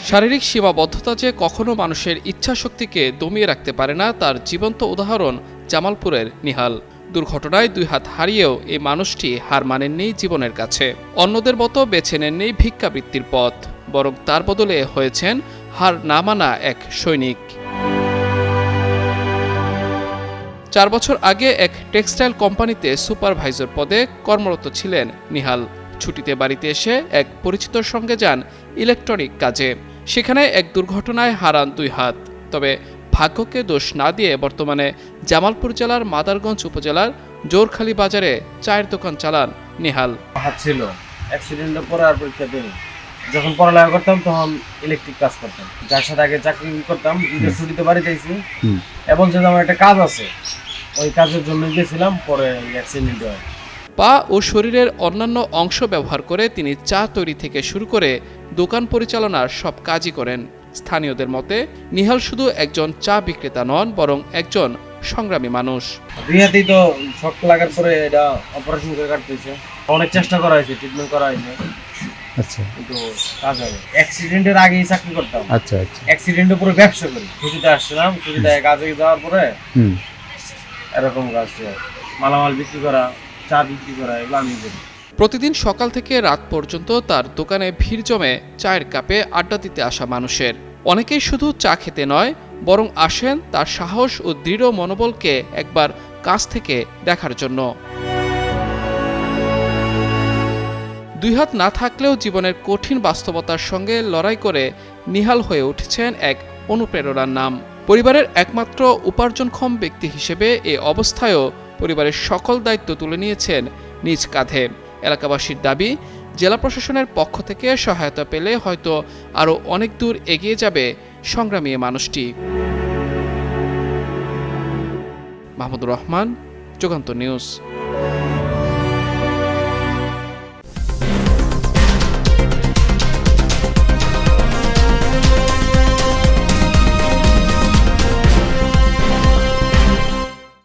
শারীরিক সীমাবদ্ধতা যে কখনো মানুষের ইচ্ছাশক্তিকে দমিয়ে রাখতে পারে না, তার জীবন্ত উদাহরণ জামালপুরের নিহাল। দুর্ঘটনায় 2 হাত হারিয়েও এই মানুষটি হার মানেননি জীবনের কাছে। অন্যদের মতো বেছে নেননি ভিক্ষাবৃত্তির পথ, বরং তার বদলে হয়েছেন হার না মানা এক সৈনিক। 4 বছর আগে এক টেক্সটাইল কোম্পানিতে সুপারভাইজার পদে কর্মরত ছিলেন নিহাল। ছুটিতে বাড়িতে এসে এক পরিচিতর সঙ্গে যান ইলেকট্রনিক কাজে। সেখানে এক দুর্ঘটনায় হারান 2 হাত। তবে ভাগ্যকে দোষ না দিয়ে বর্তমানে জামালপুর জেলার মাদারগঞ্জ উপজেলার জোরখালি বাজারে চায়ের দোকান চালান নিহাল। হাত ছিল, অ্যাক্সিডেন্টের পরে আর পরীক্ষা দিইনি। যখন পড়ালেখা করতাম তখন ইলেকট্রিক কাজ করতাম, যার সাথে আগে চাকরি করতাম। ঈদের ছুটিতে বাড়িতে আইছি, এবং যে আমার একটা কাজ আছে, ওই কাজের জন্য গেছিলাম, পরে অ্যাক্সিডেন্ট হয়। পা ও শরীরের অন্যান্য অংশ ব্যবহার করে তিনি চা তৈরি থেকে শুরু করে দোকান পরিচালনার সব কাজই করেন। স্থানীয়দের মতে নিহাল শুধু একজন চা বিক্রেতা নন, বরং একজন সংগ্রামী মানুষ। 2 হাতেই তো শক লাগার পরে এটা অপারেশন করে কাটতেছে। অনেক চেষ্টা করা হয়েছে, ট্রিটমেন্ট করা হয়েছে, আচ্ছা, কিন্তু কাজ হবে। অ্যাক্সিডেন্টের আগেই চাকরি করতাম। আচ্ছা আচ্ছা। অ্যাক্সিডেন্টের পরে ব্যবসা করি। ছুটিতে আসছিলাম, ছুটিতে কাজে যাওয়ার পরে এরকম কাজ হয়। মালামাল বিক্রি করা, চা বিক্রি করা, এগুলো আমি করি। প্রতিদিন সকাল থেকে রাত পর্যন্ত তার দোকানে ভিড় জমে চায়ের কাপে আড্ডা দিতে আসা মানুষের। অনেকেই শুধু চা খেতে নয়, বরং আসেন তার সাহস ও দৃঢ় মনোবলকে একবার কাছ থেকে দেখার জন্য। 2 হাত না থাকলেও জীবনের কঠিন বাস্তবতার সঙ্গে লড়াই করে নিহাল হয়ে উঠেছেন এক অনুপ্রেরণার নাম। পরিবারের একমাত্র উপার্জনক্ষম ব্যক্তি হিসেবে এ অবস্থায়ও পরিবারের সকল দায়িত্ব তুলে নিয়েছেন নিজ কাঁধে। এলাকাবাসীর দাবি, জেলা প্রশাসনের পক্ষ থেকে সহায়তা পেলে হয়তো আরও অনেক দূর এগিয়ে যাবে সংগ্রামী এ মানুষটি। মাহমুদুর রহমান, যুগান্তর নিউজ।